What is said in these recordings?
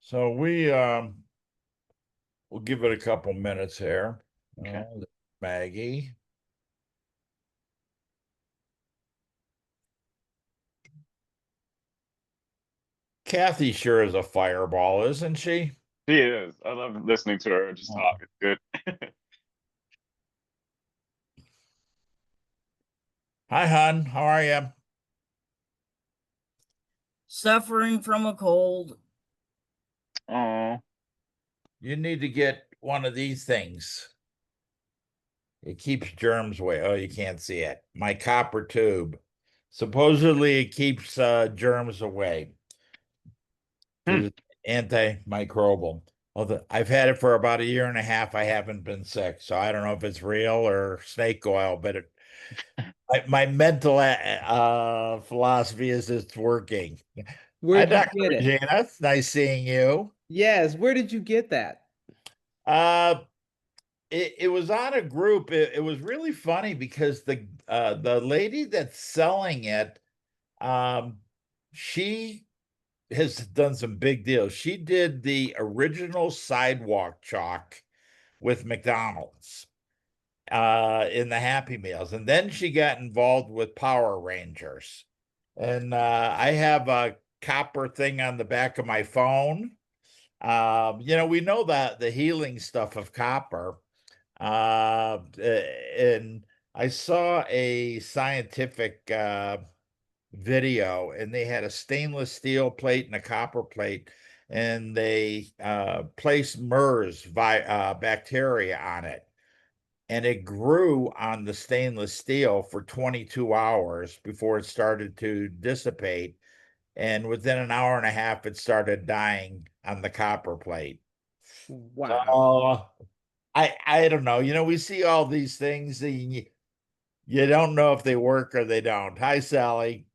So we'll give it a couple minutes here. Okay. Maggie. Kathy sure is a fireball, isn't she? She is. I love listening to her just talk. It's good. Hi, hon. How are you? Suffering from a cold. Oh, You need to get one of these things. It keeps germs away. Oh, you can't see it. My copper tube. Supposedly it keeps germs away hmm. because it's antimicrobial. Although I've had it for about a year and a half. I haven't been sick, so I don't know if it's real or snake oil, but my mental philosophy is it's working. Hi, Where'd you Dr. get it? Regina. It's nice seeing you. Yes, where did you get that? Uh, it was on a group. It was really funny because the lady that's selling it, um, she has done some big deals. She did the original sidewalk chalk with McDonald's in the Happy Meals, and then she got involved with Power Rangers. And I have a copper thing on the back of my phone. We know that the healing stuff of copper. And I saw a scientific video, and they had a stainless steel plate and a copper plate, and they placed bacteria on it, and it grew on the stainless steel for 22 hours before it started to dissipate. And within an hour and a half, it started dying on the copper plate. Wow. So I don't know. We see all these things, and you don't know if they work or they don't. Hi, Sally.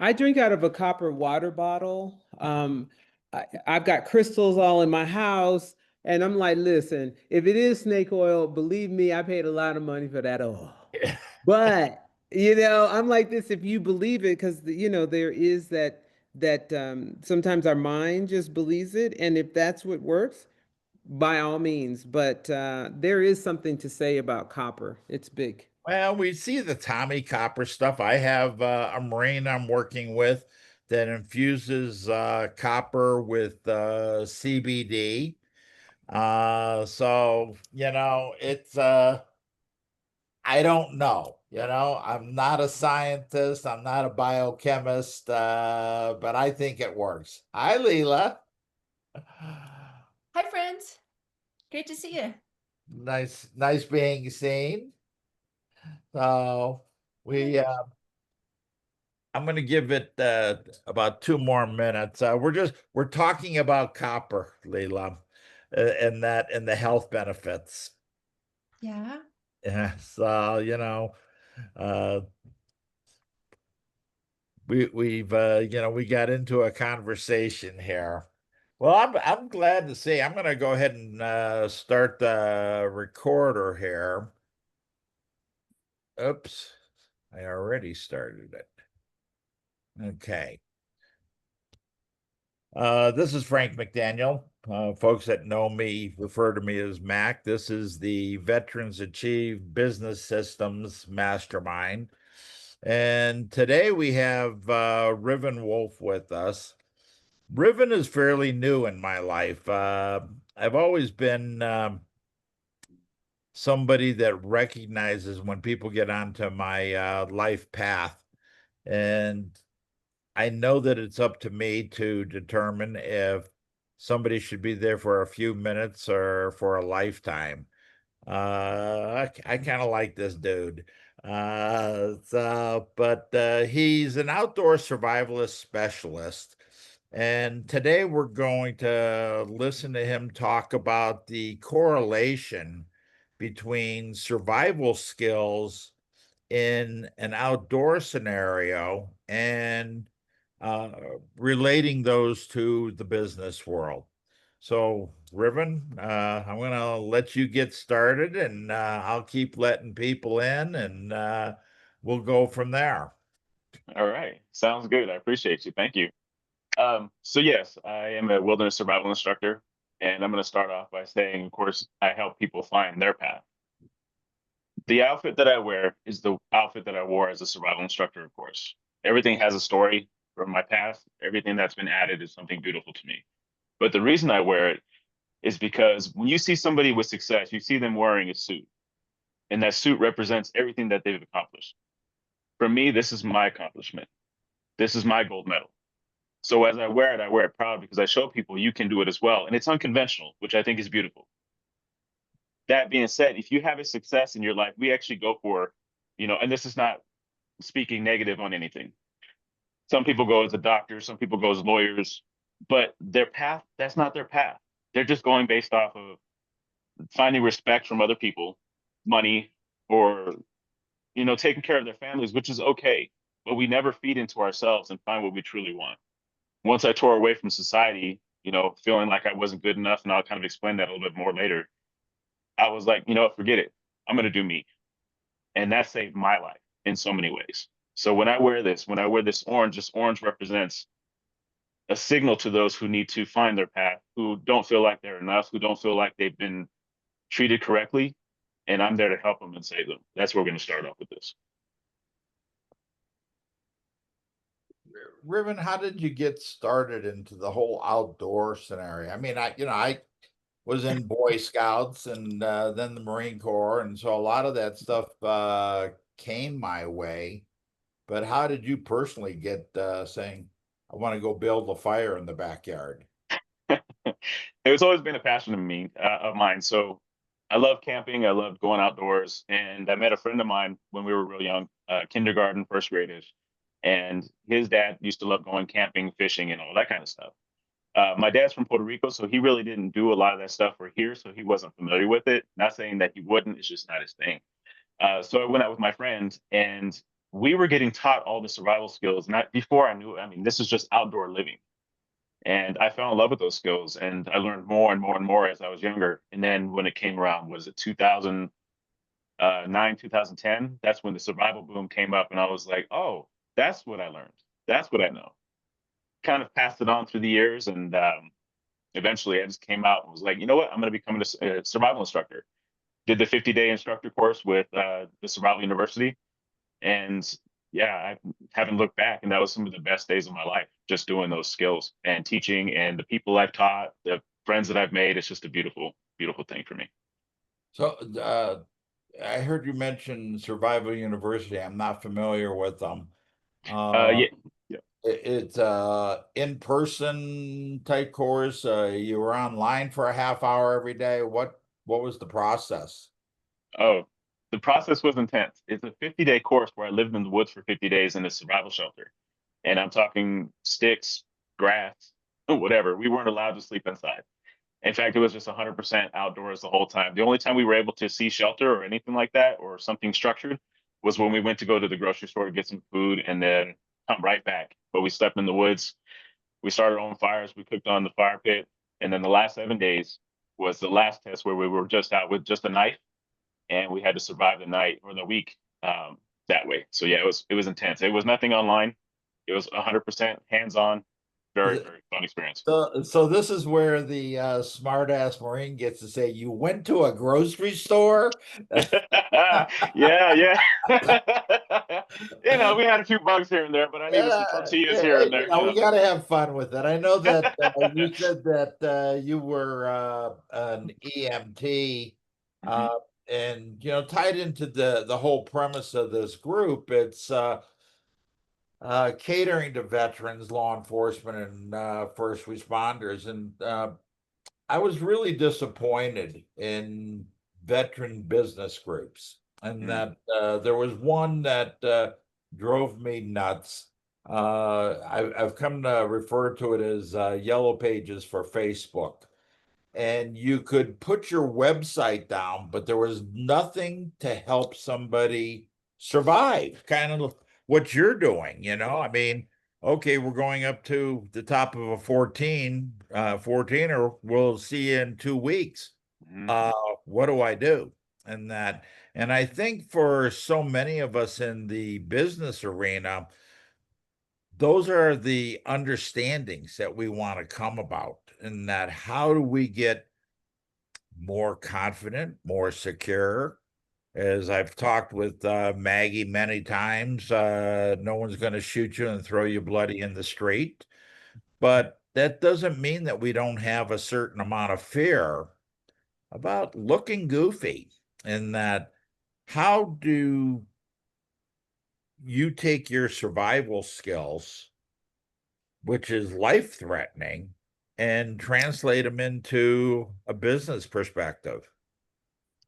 I drink out of a copper water bottle. I've got crystals all in my house, and I'm like, listen, if it is snake oil, believe me, I paid a lot of money for that oil. But I'm like this, if you believe it, because there is that sometimes our mind just believes it, and if that's what works, by all means. But there is something to say about copper. It's big. Well, we see the Tommy Copper stuff. I have a Marine I'm working with that infuses copper with CBD. So, it's I don't know. I'm not a scientist, I'm not a biochemist, but I think it works. Hi, Leela. Hi, friends. Great to see you. Nice being seen. So we I'm going to give it about 2 more minutes. We're talking about copper, Leila, and the health benefits. Yeah. Yeah, so uh, we got into a conversation here. Well, I'm glad to see. I'm going to go ahead and start the recorder here. Oops, I already started it. Okay. This is Frank McDaniel. Folks that know me refer to me as Mac. This is the Veterans Achieve Business Systems Mastermind. And today we have Riven Wolf with us. Riven is fairly new in my life. I've always been somebody that recognizes when people get onto my life path. And I know that it's up to me to determine if somebody should be there for a few minutes or for a lifetime. I kind of like this dude. But he's an outdoor survivalist specialist. And today we're going to listen to him talk about the correlation between survival skills in an outdoor scenario and uh, relating those to the business world. So, Riven, I'm going to let you get started, and I'll keep letting people in, and we'll go from there. All right. Sounds good. I appreciate you. Thank you. So yes, I am a wilderness survival instructor, and I'm going to start off by saying, of course, I help people find their path. The outfit that I wear is the outfit that I wore as a survival instructor, of course. Everything has a story from my past. Everything that's been added is something beautiful to me. But the reason I wear it is because when you see somebody with success, you see them wearing a suit, and that suit represents everything that they've accomplished. For me, this is my accomplishment. This is my gold medal. So as I wear it proud because I show people you can do it as well. And it's unconventional, which I think is beautiful. That being said, if you have a success in your life, we actually go for, and this is not speaking negative on anything. Some people go as a doctor, some people go as lawyers, but their path, that's not their path. They're just going based off of finding respect from other people, money, or, taking care of their families, which is okay. But we never feed into ourselves and find what we truly want. Once I tore away from society, feeling like I wasn't good enough, and I'll kind of explain that a little bit more later, I was like, forget it. I'm going to do me. And that saved my life in so many ways. So when I wear this orange represents a signal to those who need to find their path, who don't feel like they're enough, who don't feel like they've been treated correctly. And I'm there to help them and save them. That's where we're going to start off with this. Riven, how did you get started into the whole outdoor scenario? I mean, I was in Boy Scouts and then the Marine Corps, and so a lot of that stuff came my way. But how did you personally get saying, I want to go build a fire in the backyard? It's always been a passion of mine. So I love camping. I love going outdoors. And I met a friend of mine when we were real young, kindergarten, first graders. And his dad used to love going camping, fishing, and all that kind of stuff. My dad's from Puerto Rico, so he really didn't do a lot of that stuff for here, so he wasn't familiar with it. Not saying that he wouldn't, it's just not his thing. So I went out with my friends, and we were getting taught all the survival skills. Not before I knew. I mean, this is just outdoor living, and I fell in love with those skills, and I learned more and more and more as I was younger. And then when it came around, was it 2009, 2010? That's when the survival boom came up, and I was like, oh, that's what I learned. That's what I know. Kind of passed it on through the years, and eventually I just came out and was like, you know what, I'm going to become a survival instructor. Did the 50-day instructor course with the Survival University, and yeah, I haven't looked back, and that was some of the best days of my life, just doing those skills and teaching, and the people I've taught, the friends that I've made. It's just a beautiful, beautiful thing for me. So I heard you mention Survival University. I'm not familiar with them. Yeah, yeah. It's in-person type course. You were online for a half hour every day. What was the process? Oh, the process was intense. It's a 50-day course where I lived in the woods for 50 days in a survival shelter. And I'm talking sticks, grass, whatever. We weren't allowed to sleep inside. In fact, it was just 100% outdoors the whole time. The only time we were able to see shelter or anything like that or something structured was when we went to go to the grocery store to get some food and then come right back. But we slept in the woods. We started our own fires. We cooked on the fire pit. And then the last 7 days was the last test where we were just out with just a knife, and we had to survive the night or the week that way. So yeah, it was intense. It was nothing online. It was 100% hands-on. Very, very fun experience. So this is where the smart ass Marine gets to say, you went to a grocery store? Yeah, yeah. We had a few bugs here and there, but I needed some tortillas here and there. We got to have fun with it. I know that you said that you were an EMT, and tied into the whole premise of this group. It's catering to veterans, law enforcement, and first responders. And I was really disappointed in veteran business groups, and that there was one that drove me nuts. I've come to refer to it as yellow pages for Facebook. And you could put your website down, but there was nothing to help somebody survive, kind of what you're doing. I mean, okay, we're going up to the top of a 14er. We'll see you in 2 weeks. What do I do? And I think for so many of us in the business arena, those are the understandings that we want to come about, and that how do we get more confident, more secure. As I've talked with Maggie many times, no one's going to shoot you and throw you bloody in the street. But that doesn't mean that we don't have a certain amount of fear about looking goofy. And that, how do you take your survival skills, which is life threatening, and translate them into a business perspective?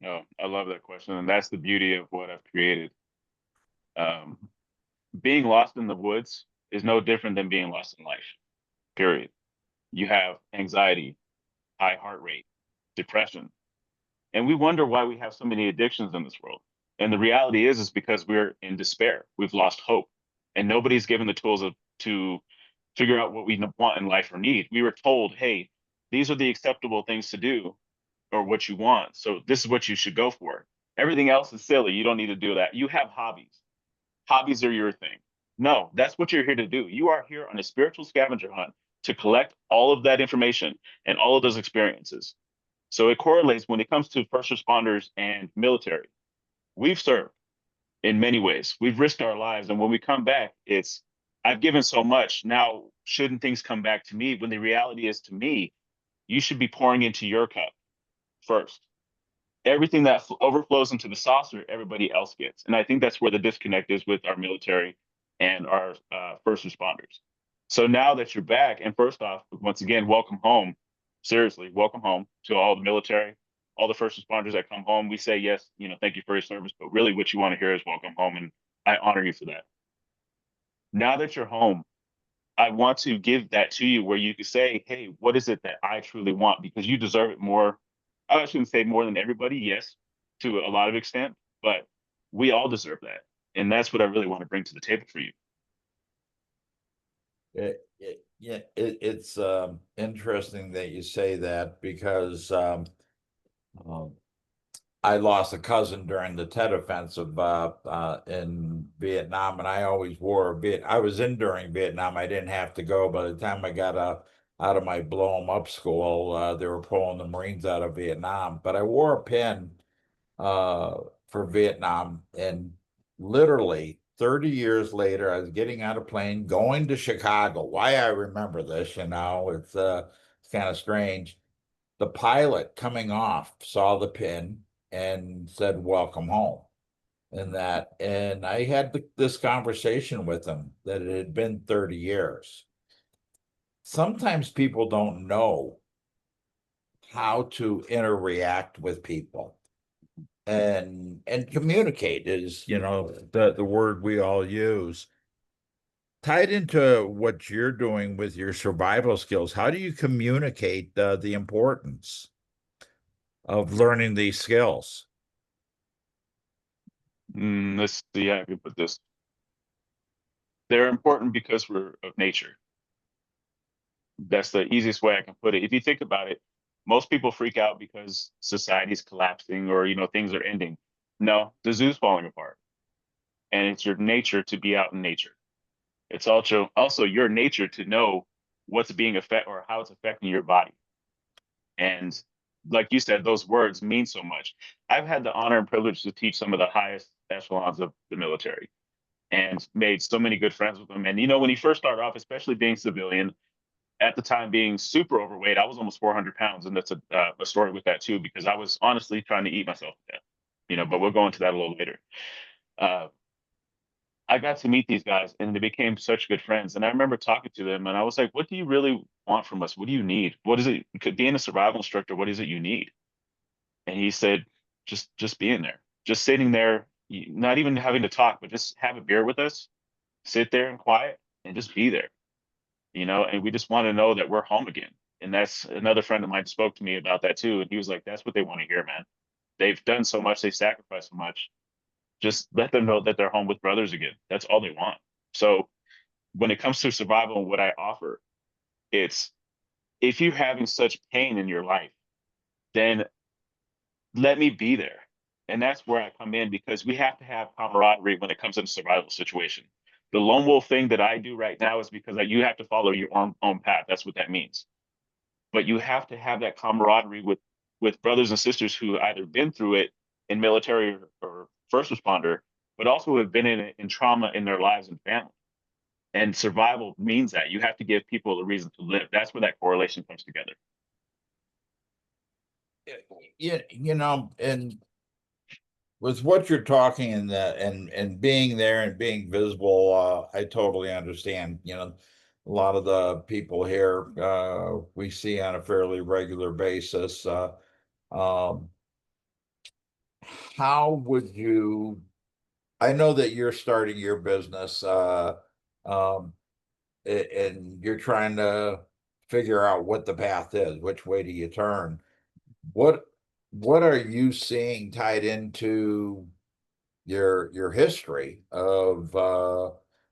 Oh, I love that question. And that's the beauty of what I've created. Um, being lost in the woods is no different than being lost in life, period. You have anxiety, high heart rate, depression, and we wonder why we have so many addictions in this world. And the reality is because we're in despair. We've lost hope, and nobody's given the tools to figure out what we want in life or need. We were told, hey, these are the acceptable things to do or what you want. So this is what you should go for. Everything else is silly. You don't need to do that. You have hobbies. Hobbies are your thing. No, that's what you're here to do. You are here on a spiritual scavenger hunt to collect all of that information and all of those experiences. So it correlates when it comes to first responders and military. We've served in many ways. We've risked our lives. And when we come back, it's, I've given so much. Now, shouldn't things come back to me? When the reality is, to me, you should be pouring into your cup first. Everything that overflows into the saucer, everybody else gets. And I think that's where the disconnect is with our military and our first responders. So now that you're back, and first off, once again, welcome home. Seriously, welcome home to all the military, all the first responders that come home. We say, yes, thank you for your service, but really what you want to hear is welcome home. And I honor you for that. Now that you're home, I want to give that to you where you can say, hey, what is it that I truly want? Because you deserve it more. I shouldn't say more than everybody, yes, to a lot of extent, but we all deserve that. And that's what I really want to bring to the table for you. It's interesting that you say that, because um, I lost a cousin during the Tet Offensive in Vietnam, and I always wore I was in during Vietnam. I didn't have to go. By the time I got out of my blow 'em up school, they were pulling the Marines out of Vietnam. But I wore a pin for Vietnam, and literally 30 years later, I was getting out of plane, going to Chicago. Why I remember this, it's kind of strange. The pilot coming off saw the pin and said, "Welcome home." And I had this conversation with him that it had been 30 years. Sometimes people don't know how to interact with people, and communicate is, the word we all use. Tied into what you're doing with your survival skills, how do you communicate the importance of learning these skills? Let's see how I can put this. They're important because we're of nature. That's the easiest way I can put it. If you think about it, most people freak out because society's collapsing or, things are ending. No, the zoo's falling apart. And it's your nature to be out in nature. It's also your nature to know what's being affected or how it's affecting your body. And like you said, those words mean so much. I've had the honor and privilege to teach some of the highest echelons of the military and made so many good friends with them. And when you first start off, especially being civilian, at the time being super overweight, I was almost 400 pounds, and that's a story with that too, because I was honestly trying to eat myself to death. But we'll go into that a little later. I got to meet these guys, and they became such good friends. And I remember talking to them, and I was like, "What do you really want from us? What do you need? What is it? Being a survival instructor, what is it you need?" And he said, "Just being there, just sitting there, not even having to talk, but just have a beer with us, sit there in quiet, and just be there." And we just want to know that we're home again. And that's another friend of mine spoke to me about that too. And he was like, that's what they want to hear, man. They've done so much, they sacrificed so much. Just let them know that they're home with brothers again. That's all they want. So when it comes to survival and what I offer, it's, if you're having such pain in your life, then let me be there. And that's where I come in, because we have to have camaraderie when it comes to survival situation. The lone wolf thing that I do right now is because you have to follow your own path. That's what that means. But you have to have that camaraderie with brothers and sisters who either been through it in military or first responder, but also who have been in it in trauma in their lives and family. And survival means that you have to give people a reason to live. That's where that correlation comes together. Yeah, you know, and with what you're talking and being there and being visible, I totally understand. You know, a lot of the people here we see on a fairly regular basis. Um, how would you? I know that you're starting your business, um, and you're trying to figure out what the path is, which way do you turn? What what are you seeing tied into your history of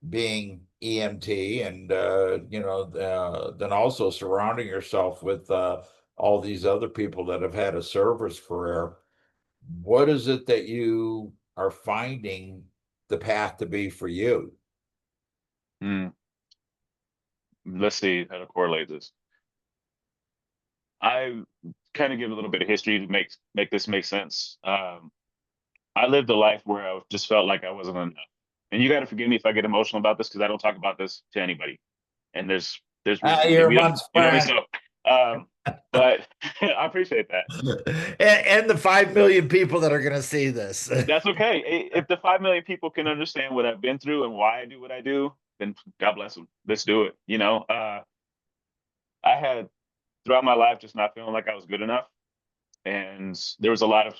being EMT and then also surrounding yourself with all these other people that have had a service career? What is it that you are finding the path to be for you? Mm, let's see how to correlate this. I kind of give a little bit of history to make this make sense. I lived a life where I just felt like I wasn't enough. And you got to forgive me if I get emotional about this because I don't talk about this to anybody. And there's reasons You're we don't, amongst you know what I mean? friends. So, but I appreciate that. And the 5 million people that are going to see this. That's okay. If the 5 million people can understand what I've been through and why I do what I do, then God bless them. Let's do it. I had throughout my life just not feeling like I was good enough, and there was a lot of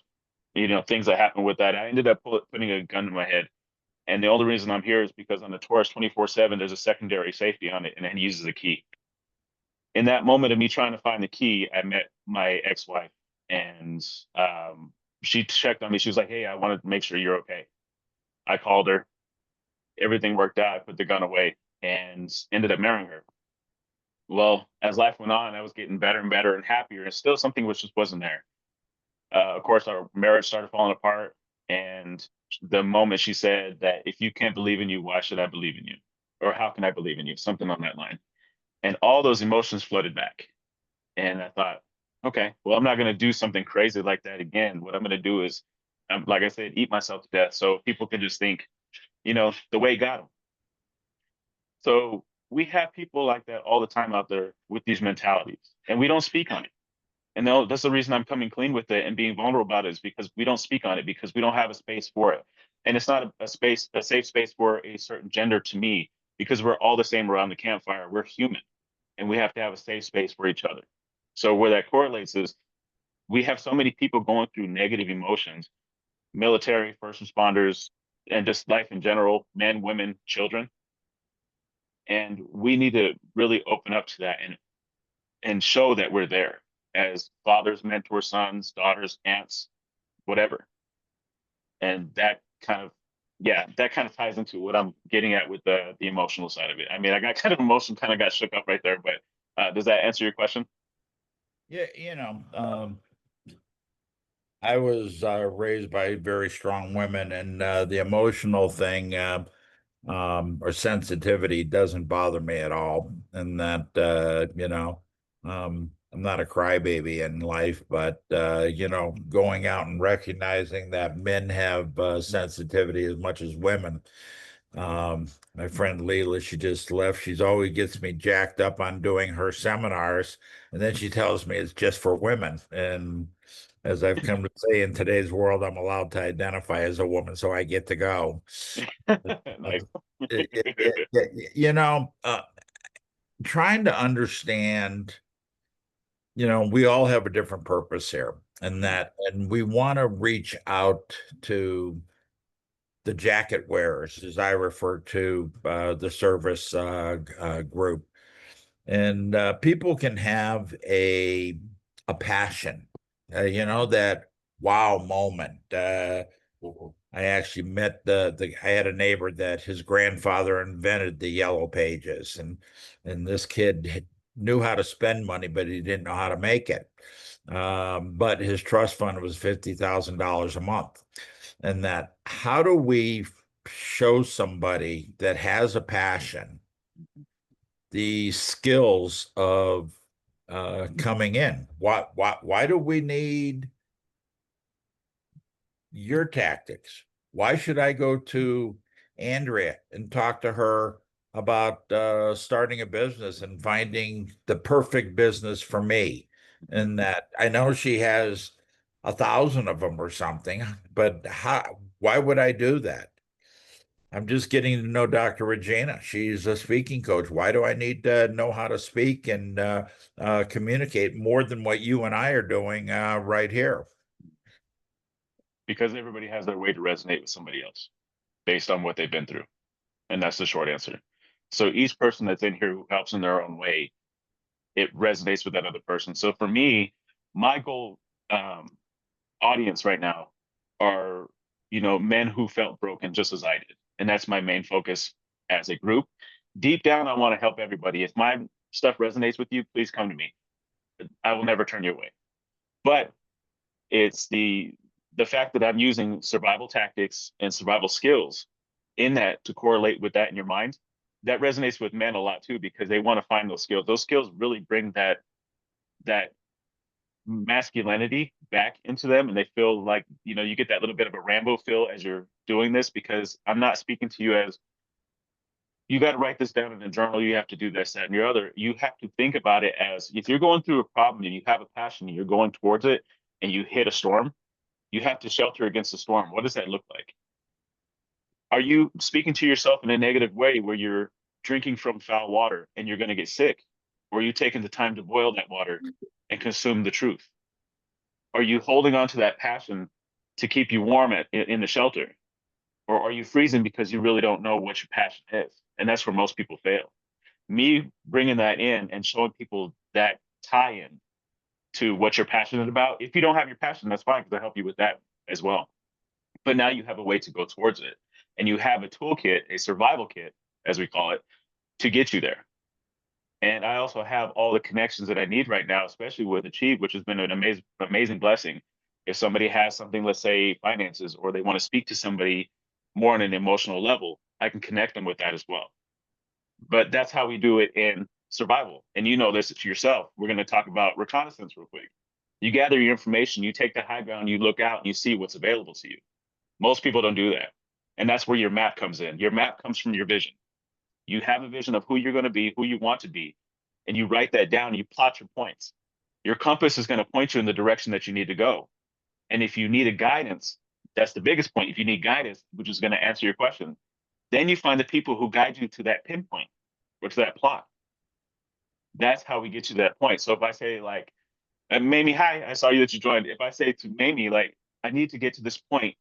things that happened with that. I ended up putting a gun to my head, and the only reason I'm here is because on the Taurus 24/7, there's a secondary safety on it, and it uses a key. In that moment of me trying to find the key, I met my ex-wife, and she checked on me. She was like, "Hey, I wanted to make sure you're okay." I called her. Everything worked out. I put the gun away and ended up marrying her. Well, as life went on, I was getting better and better and happier, and still something which just wasn't there. Of course, our marriage started falling apart. And the moment she said that if you can't believe in you, why should I believe in you? Or how can I believe in you? Something on that line. And all those emotions flooded back. And I thought, okay, well, I'm not going to do something crazy like that again. What I'm going to do is, like I said, eat myself to death so people can just think, the way got them. So we have people like that all the time out there with these mentalities, and we don't speak on it. And that's the reason I'm coming clean with it and being vulnerable about it is because we don't speak on it because we don't have a space for it. And it's not a safe space for a certain gender to me because we're all the same around the campfire. We're human and we have to have a safe space for each other. So where that correlates is we have so many people going through negative emotions, military, first responders, and just life in general, men, women, children. And we need to really open up to that and show that we're there as fathers, mentors, sons, daughters, aunts, whatever. And that kind of ties into what I'm getting at with the emotional side of it. I mean, I got kind of emotional, kind of got shook up right there, but does that answer your question? Yeah, I was raised by very strong women, and the emotional thing or sensitivity doesn't bother me at all. And that I'm not a crybaby in life, but going out and recognizing that men have sensitivity as much as women. My friend Leela, she just left. She's always gets me jacked up on doing her seminars, and then she tells me it's just for women. And as I've come to say, in today's world, I'm allowed to identify as a woman, so I get to go. Nice. You know, trying to understand, we all have a different purpose here, and we want to reach out to the jacket wearers, as I refer to the service group. And people can have a passion, that wow moment. I actually met I had a neighbor that his grandfather invented the yellow pages, and this kid knew how to spend money, but he didn't know how to make it. But his trust fund was $50,000 a month. And that how do we show somebody that has a passion the skills of coming in? Why do we need your tactics? Why should I go to Andrea and talk to her about starting a business and finding the perfect business for me? And that I know she has 1,000 of them or something, but why would I do that? I'm just getting to know Dr. Regina. She's a speaking coach. Why do I need to know how to speak and communicate more than what you and I are doing right here? Because everybody has their way to resonate with somebody else based on what they've been through. And that's the short answer. So each person that's in here who helps in their own way, it resonates with that other person. So for me, my goal audience right now are, men who felt broken just as I did. And that's my main focus as a group. Deep down, I want to help everybody. If my stuff resonates with you, please come to me. I will never turn you away. But it's the fact that I'm using survival tactics and survival skills in that to correlate with that in your mind, that resonates with men a lot too, because they want to find those skills. Those skills really bring that masculinity back into them, and they feel like, you get that little bit of a Rambo feel as you're doing this, because I'm not speaking to you as, you got to write this down in a journal, you have to do this, that, and your other. You have to think about it as, if you're going through a problem and you have a passion and you're going towards it and you hit a storm, you have to shelter against the storm. What does that look like? Are you speaking to yourself in a negative way where you're drinking from foul water and you're going to get sick? Or are you taking the time to boil that water and consume the truth? Are you holding on to that passion to keep you warm in the shelter? Or are you freezing because you really don't know what your passion is? And that's where most people fail. Me bringing that in and showing people that tie-in to what you're passionate about. If you don't have your passion, that's fine, because I help you with that as well. But now you have a way to go towards it. And you have a toolkit, a survival kit, as we call it, to get you there. And I also have all the connections that I need right now, especially with Achieve, which has been an amazing blessing. If somebody has something, let's say finances, or they want to speak to somebody more on an emotional level, I can connect them with that as well. But that's how we do it in survival. And you know this to yourself. We're going to talk about reconnaissance real quick. You gather your information, you take the high ground, you look out and you see what's available to you. Most people don't do that. And that's where your map comes in. Your map comes from your vision. You have a vision of who you're going to be, who you want to be, and you write that down and you plot your points. Your compass is going to point you in the direction that you need to go. And if you need a guidance, that's the biggest point. If you need guidance, which is going to answer your question, then you find the people who guide you to that pinpoint or to that plot. That's how we get you to that point. So if I say, like, Mamie, hi, I saw you that you joined. If I say to Mamie, like, I need to get to this point,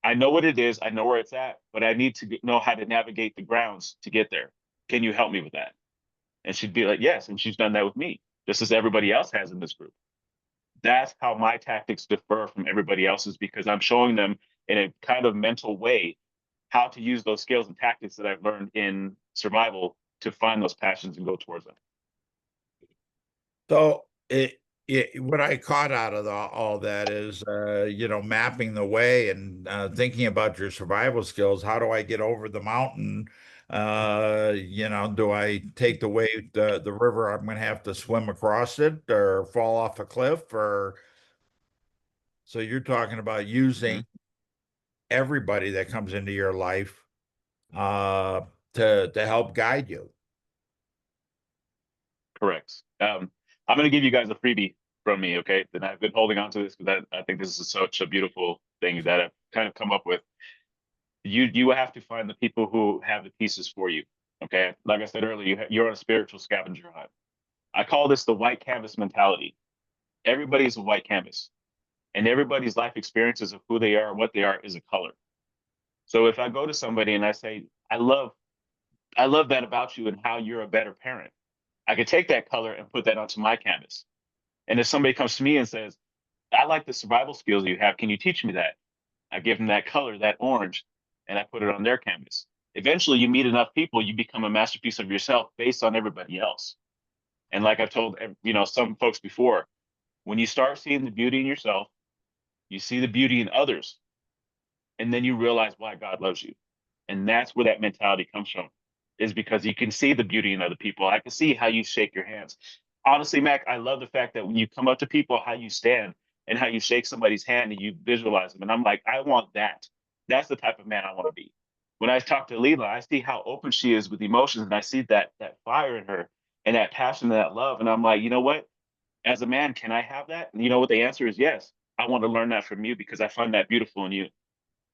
I know what it is, I know where it's at, but I need to know how to navigate the grounds to get there. Can you help me with that? And she'd be like, yes. And she's done that with me, just as everybody else has in this group. That's how my tactics differ from everybody else's, because I'm showing them in a kind of mental way how to use those skills and tactics that I've learned in survival to find those passions and go towards them. So what I caught out of all that is, mapping the way and thinking about your survival skills. How do I get over the mountain? Do I take the river? I'm going to have to swim across it or fall off a cliff, or so you're talking about using everybody that comes into your life uh, to help guide you. Correct. I'm going to give you guys a freebie from me, okay? And I've been holding on to this because I think this is such a beautiful thing that I've kind of come up with. You have to find the people who have the pieces for you, okay? Like I said earlier, you're on a spiritual scavenger hunt. I call this the white canvas mentality. Everybody's a white canvas, and everybody's life experiences of who they are, what they are, is a color. So if I go to somebody and I say, I love that about you and how you're a better parent, I could take that color and put that onto my canvas. And if somebody comes to me and says, I like the survival skills you have, can you teach me that? I give them that color, that orange, and I put it on their canvas. Eventually, you meet enough people, you become a masterpiece of yourself based on everybody else. And like I've told some folks before, when you start seeing the beauty in yourself, you see the beauty in others, and then you realize why God loves you. And that's where that mentality comes from, is because you can see the beauty in other people. I can see how you shake your hands. Honestly, Mac, I love the fact that when you come up to people, how you stand and how you shake somebody's hand and you visualize them. And I'm like, I want that. That's the type of man I want to be. When I talk to Leela, I see how open she is with emotions, and I see that fire in her and that passion and that love. And I'm like, you know what? As a man, can I have that? And you know what the answer is? Yes. I want to learn that from you because I find that beautiful in you.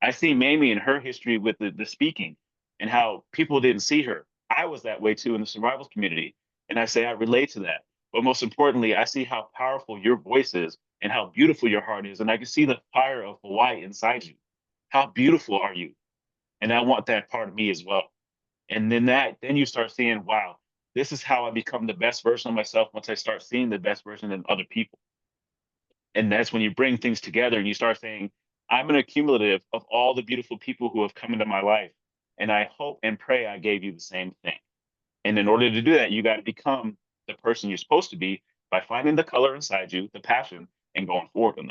I see Mamie and her history with the speaking and how people didn't see her. I was that way too in the survival community. And I say I relate to that. But most importantly, I see how powerful your voice is and how beautiful your heart is. And I can see the fire of Hawaii inside you. How beautiful are you? And I want that part of me as well. And then you start seeing, wow, this is how I become the best version of myself once I start seeing the best version in other people. And that's when you bring things together and you start saying, I'm an accumulative of all the beautiful people who have come into my life. And I hope and pray I gave you the same thing. And in order to do that, you got to become the person you're supposed to be by finding the color inside you, the passion, and going forward on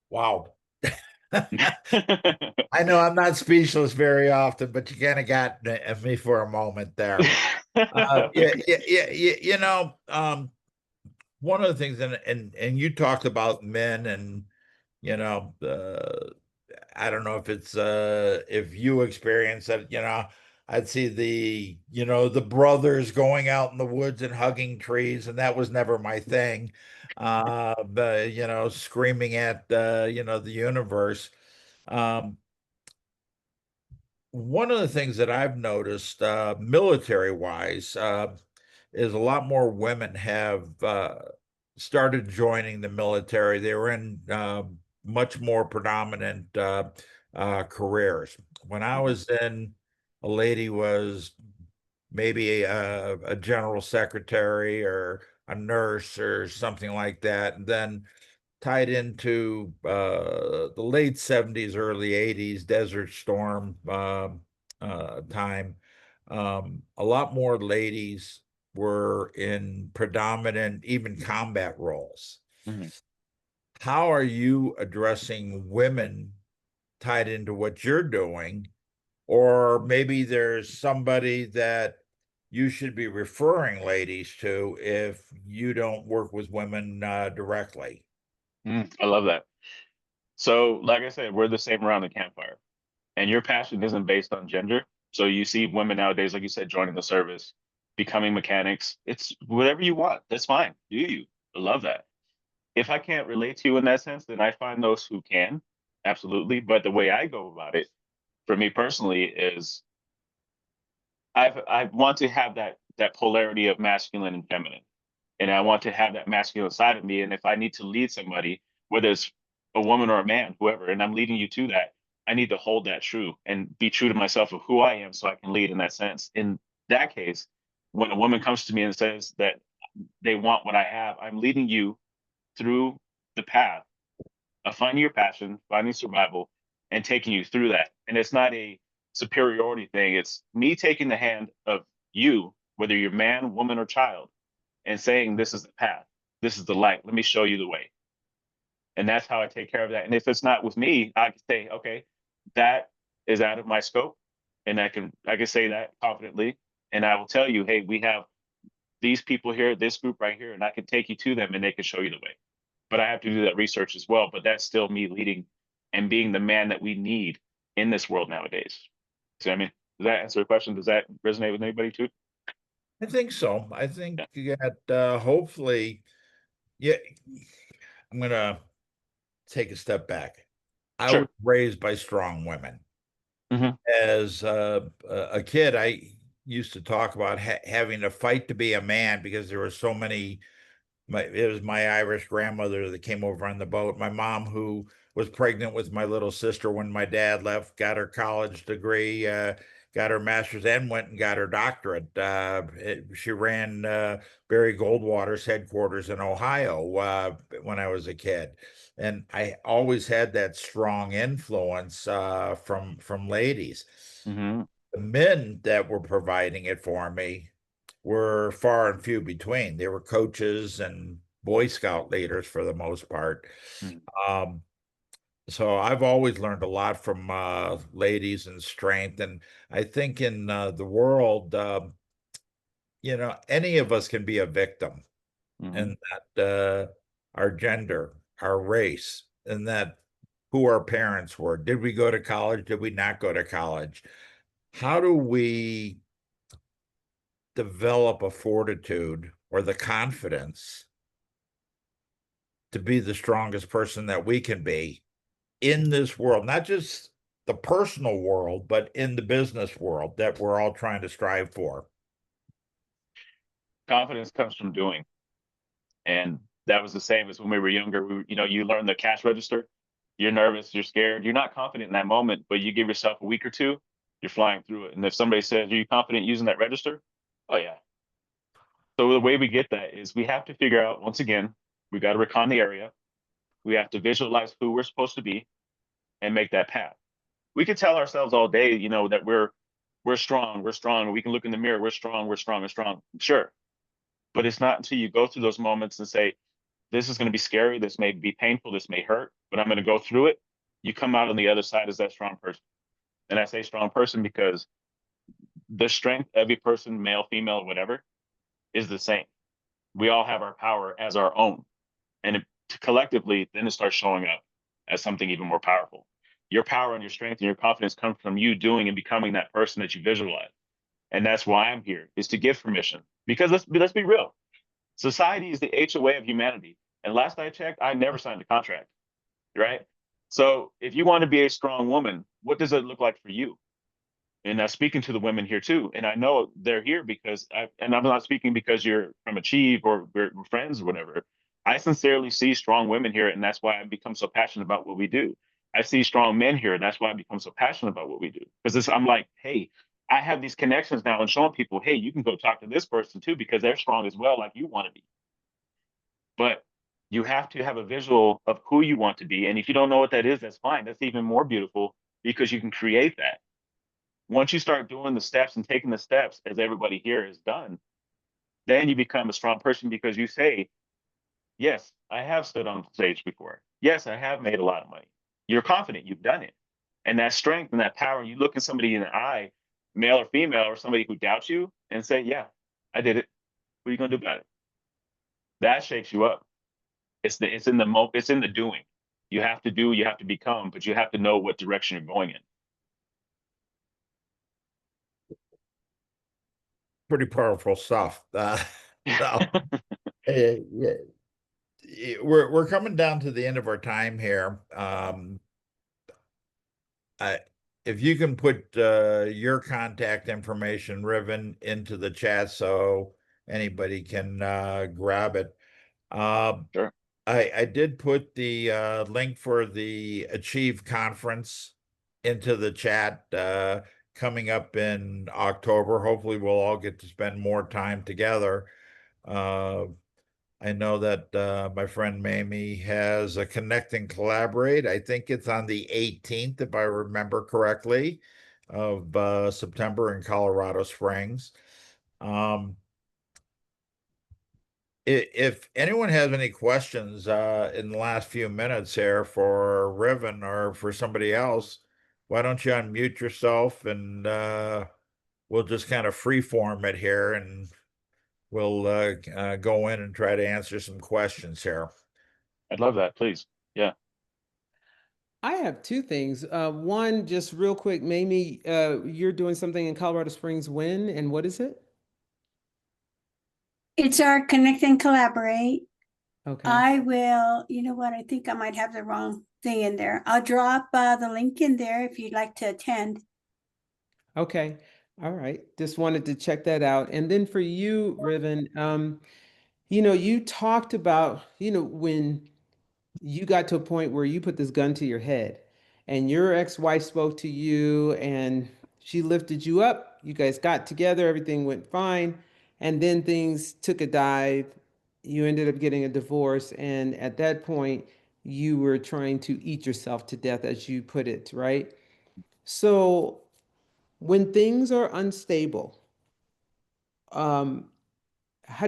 Wow. that. I know I'm not speechless very often, but you kind of got me for a moment there. One of the things, and you talked about men, and I don't know if it's if you experience it, I'd see the brothers going out in the woods and hugging trees, and that was never my thing. But screaming at the universe. Um, One of the things that I've noticed, military wise, is a lot more women have started joining the military. They were in much more predominant careers. When I was in, a lady was maybe a general secretary or a nurse or something like that. And then tied into the late 70s, early 80s, Desert Storm time. A lot more ladies were in predominant, even combat roles. Mhm. How are you addressing women tied into what you're doing? Or maybe there's somebody that you should be referring ladies to if you don't work with women directly. I love that. So, like I said, we're the same around the campfire, and your passion isn't based on gender. So you see women nowadays, like you said, joining the service, becoming mechanics. It's whatever you want. That's fine. Do you? I love that. If I can't relate to you in that sense, then I find those who can, absolutely. But the way I go about it, for me personally, is I want to have that polarity of masculine and feminine, and I want to have that masculine side of me. And if I need to lead somebody, whether it's a woman or a man, whoever, and I'm leading you to that, I need to hold that true and be true to myself of who I am, so I can lead in that sense. In that case, when a woman comes to me and says that they want what I have, I'm leading you through the path of finding your passion, finding survival, and taking you through that. And it's not a superiority thing. It's me taking the hand of you, whether you're man, woman, or child, and saying, this is the path, this is the light. Let me show you the way. And that's how I take care of that. And if it's not with me, I can say, okay, that is out of my scope. And I can say that confidently. And I will tell you, hey, we have these people here, this group right here, and I can take you to them and they can show you the way. But I have to do that research as well. But that's still me leading and being the man that we need in this world nowadays. See what I mean? Does that answer the question? Does that resonate with anybody too? I think so. I think Yeah. that hopefully, yeah, I'm gonna take a step back. I was Sure. raised by strong women. Hmm. As a kid, I used to talk about having to fight to be a man because there were so many. It was my Irish grandmother that came over on the boat. My mom, who was pregnant with my little sister when my dad left, got her college degree, got her master's, and went and got her doctorate. She ran Barry Goldwater's headquarters in Ohio when I was a kid, and I always had that strong influence from ladies. Hmm. The men that were providing it for me were far and few between. They were coaches and Boy Scout leaders for the most part. Hmm. Um, So I've always learned a lot from ladies and strength, and I think in the world, any of us can be a victim, Mhm. and that our gender, our race, and that who our parents were. Did we go to college? Did we not go to college? How do we develop a fortitude or the confidence to be the strongest person that we can be in this world, not just the personal world, but in the business world that we're all trying to strive for? Confidence comes from doing. And that was the same as when we were younger. You learn the cash register. You're nervous, you're scared, you're not confident in that moment, but you give yourself a week or two, you're flying through it. And if somebody says, "Are you confident using that register?" Oh yeah. So the way we get that is we have to figure out, once again, we got to recon the area. We have to visualize who we're supposed to be and make that path. We can tell ourselves all day, that we're strong, we're strong. We can look in the mirror, we're strong, we're strong, we're strong. Sure. But it's not until you go through those moments and say, this is going to be scary. This may be painful. This may hurt, but I'm going to go through it. You come out on the other side as that strong person. And I say strong person because the strength of every person, male, female, whatever, is the same. We all have our power as our own. And collectively, then it starts showing up as something even more powerful. Your power and your strength and your confidence come from you doing and becoming that person that you visualize. And that's why I'm here, is to give permission. Because let's be real. Society is the HOA of humanity. And last I checked, I never signed a contract, right? So if you want to be a strong woman, what does it look like for you? And I'm speaking to the women here too. And I know they're here and I'm not speaking because you're from Achieve or we're friends or whatever. I sincerely see strong women here, and that's why I become so passionate about what we do. I see strong men here, and that's why I become so passionate about what we do. Because I'm like, hey, I have these connections now and showing people, hey, you can go talk to this person too because they're strong as well, like you want to be. But you have to have a visual of who you want to be. And if you don't know what that is, that's fine. That's even more beautiful because you can create that. Once you start doing the steps and taking the steps, as everybody here has done, then you become a strong person because you say, yes, I have stood on stage before. Yes, I have made a lot of money. You're confident, you've done it. And that strength and that power, you look at somebody in the eye, male or female, or somebody who doubts you, and say, yeah, I did it. What are you going to do about it? That shakes you up. It's in the doing. You have to do, you have to become, but you have to know what direction you're going in. Pretty powerful stuff. So, yeah, we're coming down to the end of our time here. I, if you can put your contact information, Riven, into the chat so anybody can grab it. Sure. I did put the link for the Achieve conference into the chat coming up in October. Hopefully, we'll all get to spend more time together. Uh, I know that my friend Mamie has a Connect and Collaborate. I think it's on the 18th, if I remember correctly, of September in Colorado Springs. If anyone has any questions in the last few minutes here for Riven or for somebody else, why don't you unmute yourself and we'll just kind of freeform it here and we'll go in and try to answer some questions here. I'd love that, please. Yeah. I have two things. One, just real quick, Mamie, you're doing something in Colorado Springs when and what is it? It's our Connect and Collaborate. Okay. I will, you know what, I think I might have the wrong thing in there. I'll drop the link in there if you'd like to attend. Okay. All right. Just wanted to check that out. And then for you, Riven, you talked about, when you got to a point where you put this gun to your head and your ex-wife spoke to you and she lifted you up. You guys got together, everything went fine. And then things took a dive. You ended up getting a divorce. And at that point, you were trying to eat yourself to death, as you put it, right? So when things are unstable, how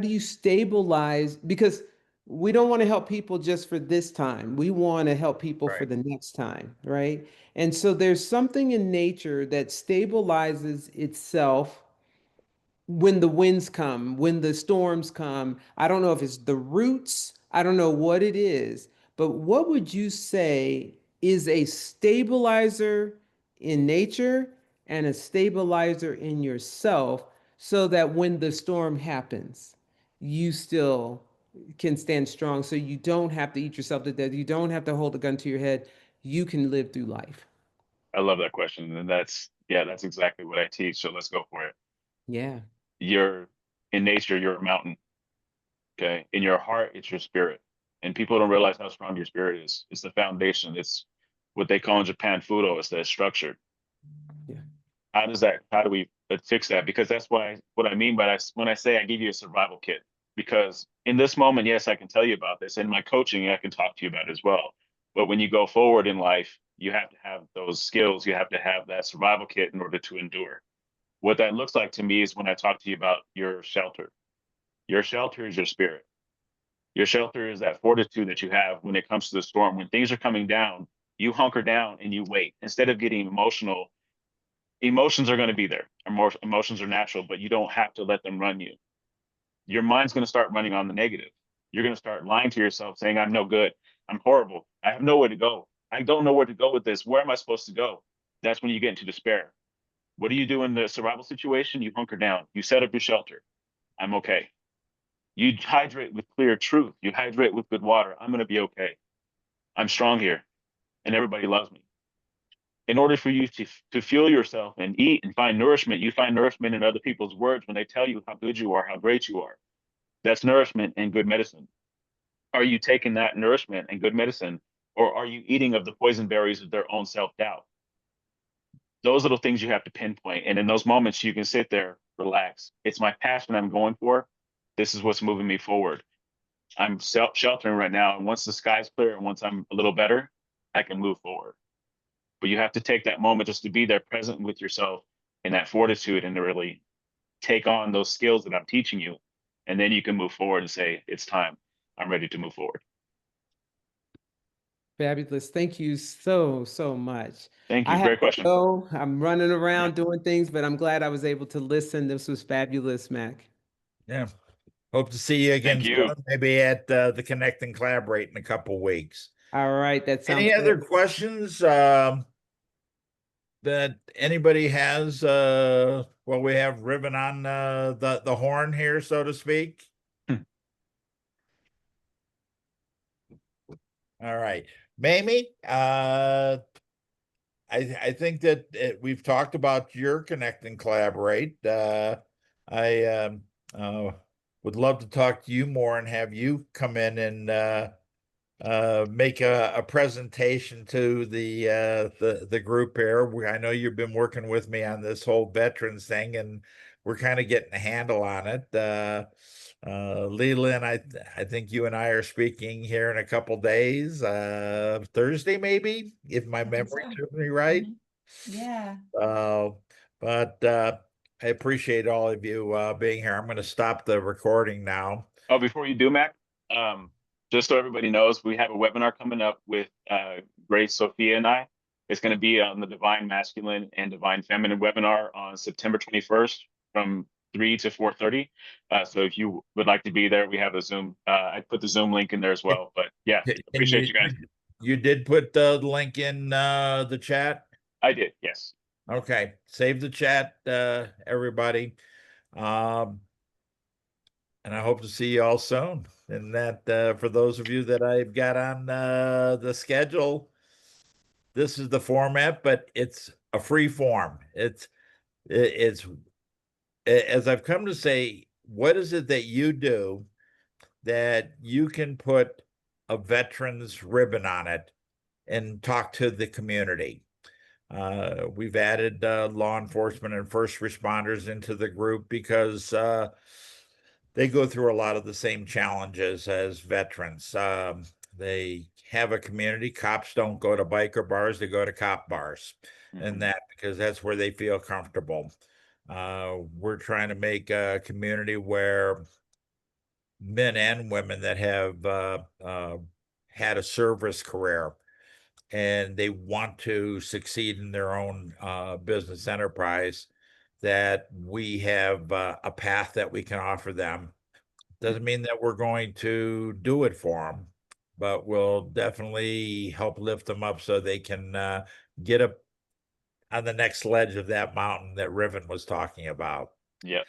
do you stabilize? Because we don't want to help people just for this time. We want to help people for Right. the next time, right? And so there's something in nature that stabilizes itself when the winds come, when the storms come. I don't know if it's the roots, I don't know what it is, but what would you say is a stabilizer in nature and a stabilizer in yourself so that when the storm happens, you still can stand strong, so you don't have to eat yourself to death, you don't have to hold a gun to your head, you can live through life? I love that question. And that's exactly what I teach. So let's go for it. Yeah. You're in nature, you're a mountain. Okay. In your heart, it's your spirit. And people don't realize how strong your spirit is. It's the foundation. It's what they call in Japan fudo, it's that structure. Yeah. How do we fix that? Because that's why, what I mean by that, when I say I give you a survival kit, because in this moment, yes, I can tell you about this. In my coaching, I can talk to you about it as well. But when you go forward in life, you have to have those skills. You have to have that survival kit in order to endure. What that looks like to me is when I talk to you about your shelter. Your shelter is your spirit. Your shelter is that fortitude that you have when it comes to the storm. When things are coming down, you hunker down and you wait. Instead of getting emotional, emotions are going to be there. Emotions are natural, but you don't have to let them run you. Your mind's going to start running on the negative. You're going to start lying to yourself, saying, I'm no good. I'm horrible. I have nowhere to go. I don't know where to go with this. Where am I supposed to go? That's when you get into despair. What do you do in the survival situation? You hunker down. You set up your shelter. I'm okay. You hydrate with clear truth. You hydrate with good water. I'm going to be okay. I'm strong here and everybody loves me. In order for you to fuel yourself and eat and find nourishment, you find nourishment in other people's words when they tell you how good you are, how great you are. That's nourishment and good medicine. Are you taking that nourishment and good medicine, or are you eating of the poison berries of their own self doubt? Those are the things you have to pinpoint. And in those moments, you can sit there, relax. It's my passion I'm going for. This is what's moving me forward. I'm self sheltering right now. And once the sky's clear and once I'm a little better, I can move forward. But you have to take that moment just to be there present with yourself and that fortitude and to really take on those skills that I'm teaching you. And then you can move forward and say, it's time. I'm ready to move forward. Fabulous. Thank you so, so much. Thank I you. have Great to question. go. I'm running Yeah. around doing things, but I'm glad I was able to listen. This was fabulous, Mac. Yeah. Hope to see you again Thank you. soon, maybe at the Connect and Collaborate in a couple weeks. All right, that sounds Any other good. questions that anybody has? Well, we have Riven on the horn here, so to speak. All right, Mamie. I think that we've talked about your Connect and Collaborate. I would love to talk to you more and have you come in and make a presentation to the group here. I know you've been working with me on this whole veterans thing, and we're kind of getting a handle on it. Leland, I think you and I are speaking here in a couple days, Thursday maybe, if my I think memory so. serves me right. Mhm. Yeah. Uh, but I appreciate all of you being here. I'm going to stop the recording now. Oh, before you do, Mac, just so everybody knows, we have a webinar coming up with Grace, Sophia, and I. It's going to be on the Divine Masculine and Divine Feminine webinar on September 21st from 3 to 4:30. So if you would like to be there, we have a Zoom. I put the Zoom link in there as well. But yeah, And appreciate you guys. you did put the link in the chat. I did, yes. Okay, save the chat, everybody. And I hope to see you all soon. And that for those of you that I've got on the schedule, this is the format, but it's a free form. It's as I've come to say, what is it that you do that you can put a veteran's ribbon on it and talk to the community? We've added law enforcement and first responders into the group because they go through a lot of the same challenges as veterans. They have a community. Cops don't go to biker bars, they go to cop bars, and that because that's where they feel comfortable. We're trying to make a community where men and women that have had a service career and they want to succeed in their own business enterprise, that we have a path that we can offer them. Doesn't mean that we're going to do it for them, but we'll definitely help lift them up so they can get up on the next ledge of that mountain that Riven was talking about. Yep.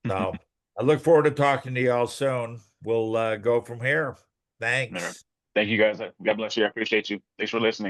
So I look forward to talking to you all soon. We'll go from here. Thanks. Thank you guys. God bless you. I appreciate you. Thanks for listening.